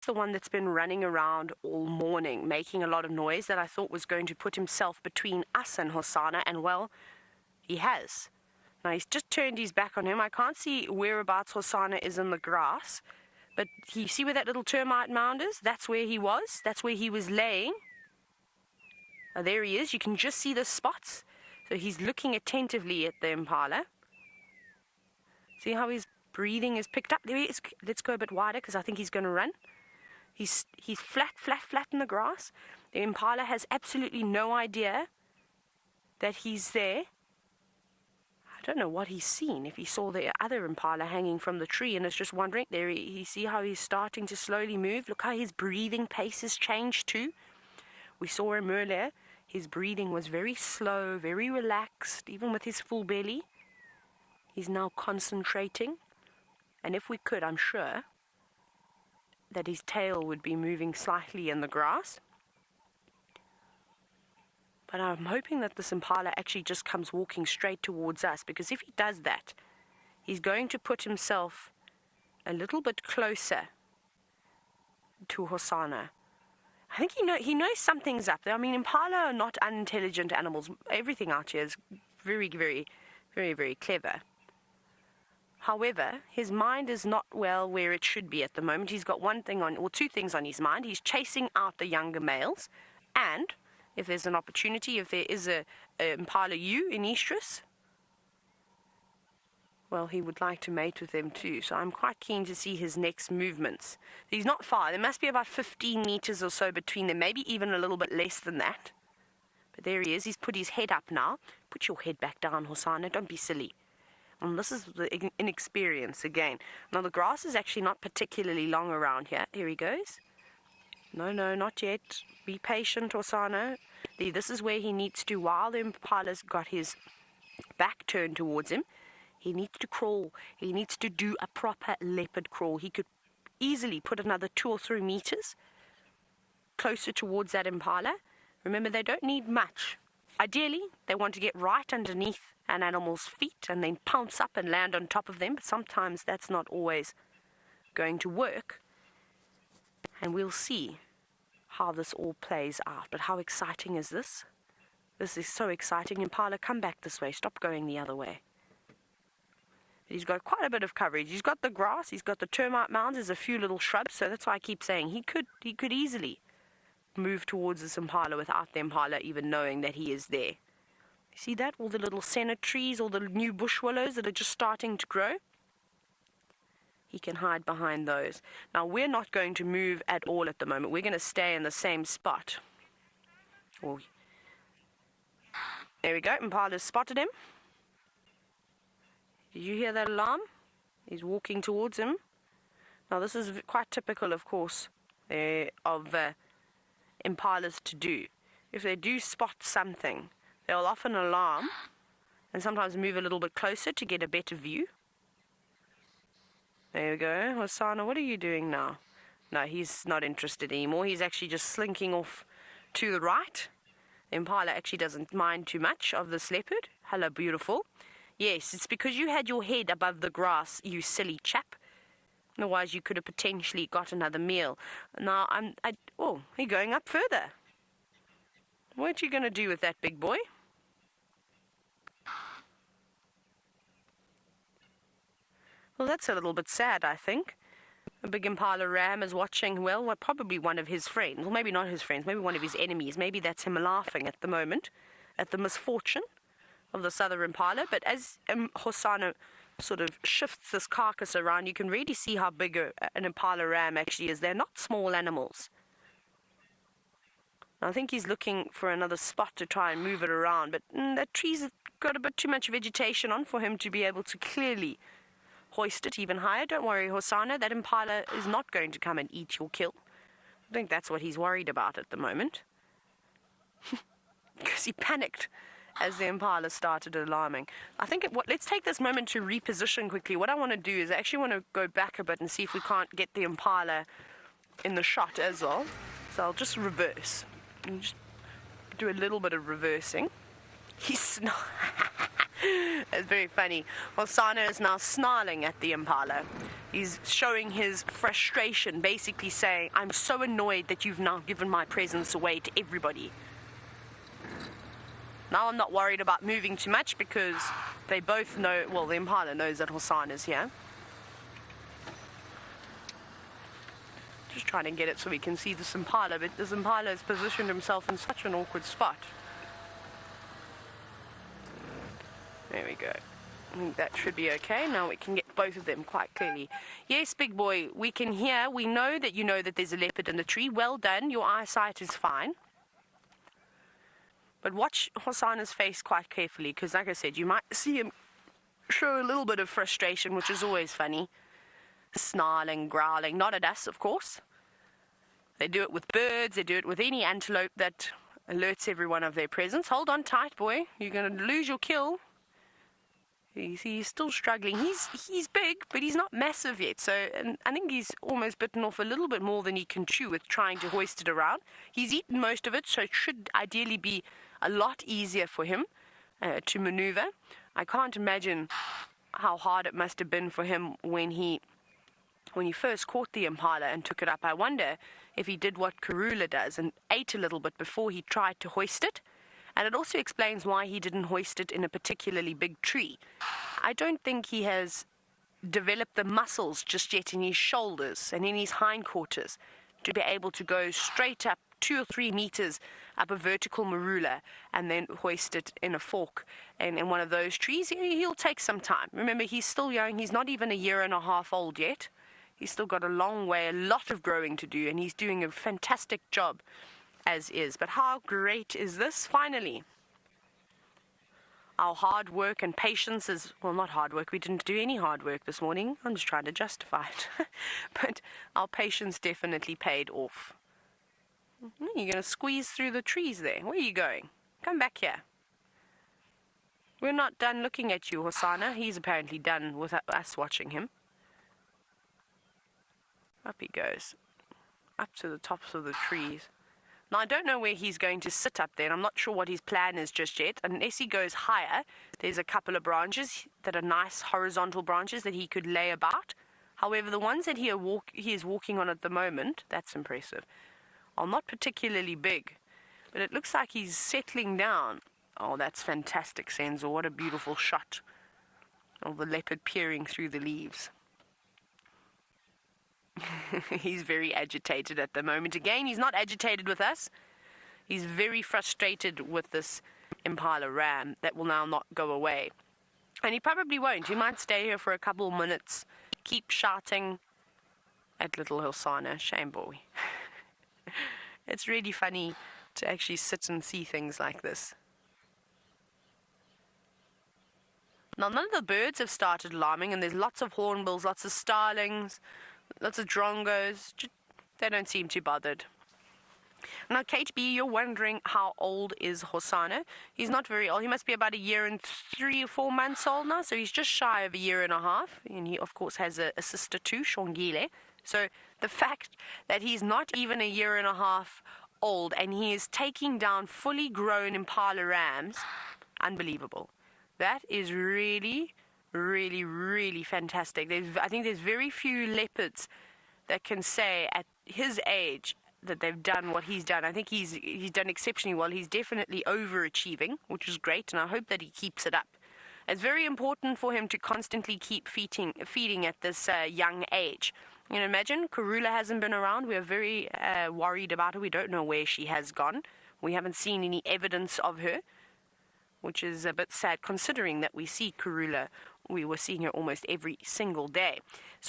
the one that's been running around all morning, making a lot of noise that I thought was going to put himself between us and Hosana, and well, he has. Now he's just turned his back on him. I can't see whereabouts Hosana is in the grass, but you see where that little termite mound is? That's where he was. That's where he was laying. Oh, there he is. You can just see the spots. So he's looking attentively at the impala. See how his breathing is picked up? There he is. Let's go a bit wider because I think he's going to run. He's flat in the grass. The impala has absolutely no idea that he's there. I don't know what he's seen. If he saw the other impala hanging from the tree and is just wondering, there you see how he's starting to slowly move. Look how his breathing pace has changed too. We saw him earlier. His breathing was very slow, very relaxed, even with his full belly. He's now concentrating. And if we could, I'm sure that his tail would be moving slightly in the grass. But I'm hoping that this impala actually just comes walking straight towards us, because if he does that, he's going to put himself a little bit closer to Hosana. I think he knows something's up there. I mean, impala are not unintelligent animals. Everything out here is very, very, very, very clever. However, his mind is not well where it should be at the moment. He's got one thing on, or two things on his mind. He's chasing out the younger males, and if there's an opportunity, if there is a impala ewe in estrus, well, he would like to mate with them too. So I'm quite keen to see his next movements. He's not far. There must be about 15 meters or so between them, maybe even a little bit less than that. But there he is. He's put his head up now. Put your head back down, Hosana. Don't be silly. And this is the inexperience again. Now, the grass is actually not particularly long around here. Here he goes. No, not yet. Be patient, Hosana. This is where he needs to, while the impala's got his back turned towards him, he needs to crawl. He needs to do a proper leopard crawl. He could easily put another 2 or 3 meters closer towards that impala. Remember, they don't need much. Ideally, they want to get right underneath an animal's feet and then pounce up and land on top of them, but sometimes that's not always going to work. And we'll see how this all plays out. But how exciting is this? This is so exciting. Impala, come back this way. Stop going the other way. He's got quite a bit of coverage. He's got the grass. He's got the termite mounds. There's a few little shrubs. So that's why I keep saying he could easily move towards this impala without the impala even knowing that he is there. You see that? All the little senna trees, all the new bush willows that are just starting to grow. He can hide behind those. Now, we're not going to move at all at the moment. We're going to stay in the same spot. Oh. There we go. Impala's spotted him. Did you hear that alarm? He's walking towards him. Now, this is quite typical, of course, of impalas to do. If they do spot something, they'll often alarm and sometimes move a little bit closer to get a better view. There we go. Hosana, what are you doing now? No, he's not interested anymore. He's actually just slinking off to the right. The impala actually doesn't mind too much of this leopard. Hello, beautiful. Yes, it's because you had your head above the grass, you silly chap. Otherwise, you could have potentially got another meal. Now, oh, you're going up further. What are you going to do with that, big boy? Well, that's a little bit sad, I think. A big impala ram is watching, well, probably one of his friends. Well, maybe not his friends, maybe one of his enemies. Maybe that's him laughing at the moment at the misfortune of this other impala. But as Hosana sort of shifts this carcass around, you can really see how big an impala ram actually is. They're not small animals. I think he's looking for another spot to try and move it around, but that tree's got a bit too much vegetation on for him to be able to clearly hoist it even higher. Don't worry, Hosana, that impala is not going to come and eat your kill. I think that's what he's worried about at the moment. Because he panicked as the impala started alarming. I think let's take this moment to reposition quickly. What I want to do is I actually want to go back a bit and see if we can't get the impala in the shot as well. So I'll just reverse and just do a little bit of reversing. He's It's very funny. Hosana is now snarling at the impala. He's showing his frustration, basically saying, I'm so annoyed that you've now given my presence away to everybody. Now I'm not worried about moving too much because they both know, well, the impala knows that Hosana's here. Just trying to get it so we can see this impala, but this impala has positioned himself in such an awkward spot. There we go. I think that should be okay. Now we can get both of them quite clearly. Yes, big boy, we can hear. We know that you know that there's a leopard in the tree. Well done. Your eyesight is fine. But watch Hosana's face quite carefully, because like I said, you might see him show a little bit of frustration, which is always funny. Snarling, growling. Not at us, of course. They do it with birds. They do it with any antelope that alerts everyone of their presence. Hold on tight, boy. You're going to lose your kill. He's still struggling. He's big, but he's not massive yet. So and I think he's almost bitten off a little bit more than he can chew with trying to hoist it around. He's eaten most of it, so it should ideally be a lot easier for him to maneuver. I can't imagine how hard it must have been for him when he first caught the impala and took it up. I wonder if he did what Karula does and ate a little bit before he tried to hoist it. And it also explains why he didn't hoist it in a particularly big tree. I don't think he has developed the muscles just yet in his shoulders and in his hindquarters to be able to go straight up 2 or 3 meters up a vertical marula and then hoist it in a fork in one of those trees. He'll take some time. Remember, he's still young. He's not even 1.5 years old yet. He's still got a long way, a lot of growing to do, and he's doing a fantastic job as is. But how great is this? Finally, our hard work and patience is, well, not hard work. We didn't do any hard work this morning. I'm just trying to justify it. But our patience definitely paid off. You're going to squeeze through the trees there. Where are you going? Come back here. We're not done looking at you, Hosana. He's apparently done with us watching him. Up he goes. Up to the tops of the trees. Now, I don't know where he's going to sit up there, and I'm not sure what his plan is just yet. Unless he goes higher, there's a couple of branches that are nice horizontal branches that he could lay about. However, the ones that he is walking on at the moment, that's impressive, are not particularly big. But it looks like he's settling down. Oh, that's fantastic, Senzo. What a beautiful shot of the leopard peering through the leaves. He's very agitated at the moment. Again, he's not agitated with us. He's very frustrated with this impala ram that will now not go away. And he probably won't. He might stay here for a couple of minutes, keep shouting at little Hosana. Shame boy. It's really funny to actually sit and see things like this. Now, none of the birds have started alarming, and there's lots of hornbills, lots of starlings, lots of drongos. They don't seem too bothered. Now, Kate B, you're wondering how old is Hosana. He's not very old. He must be about 1 year and 3 or 4 months old now, so he's just shy of 1.5 years. And he, of course, has a sister too, Shongile. So the fact that he's not even 1.5 years old and he is taking down fully grown impala rams, unbelievable. That is really, really, really fantastic. I think there's very few leopards that can say at his age that they've done what he's done. I think he's done exceptionally well. He's definitely overachieving, which is great, and I hope that he keeps it up. It's very important for him to constantly keep feeding at this young age. You know, imagine Karula hasn't been around. We're very worried about her. We don't know where she has gone. We haven't seen any evidence of her, which is a bit sad considering that we see Karula. We were seeing her almost every single day.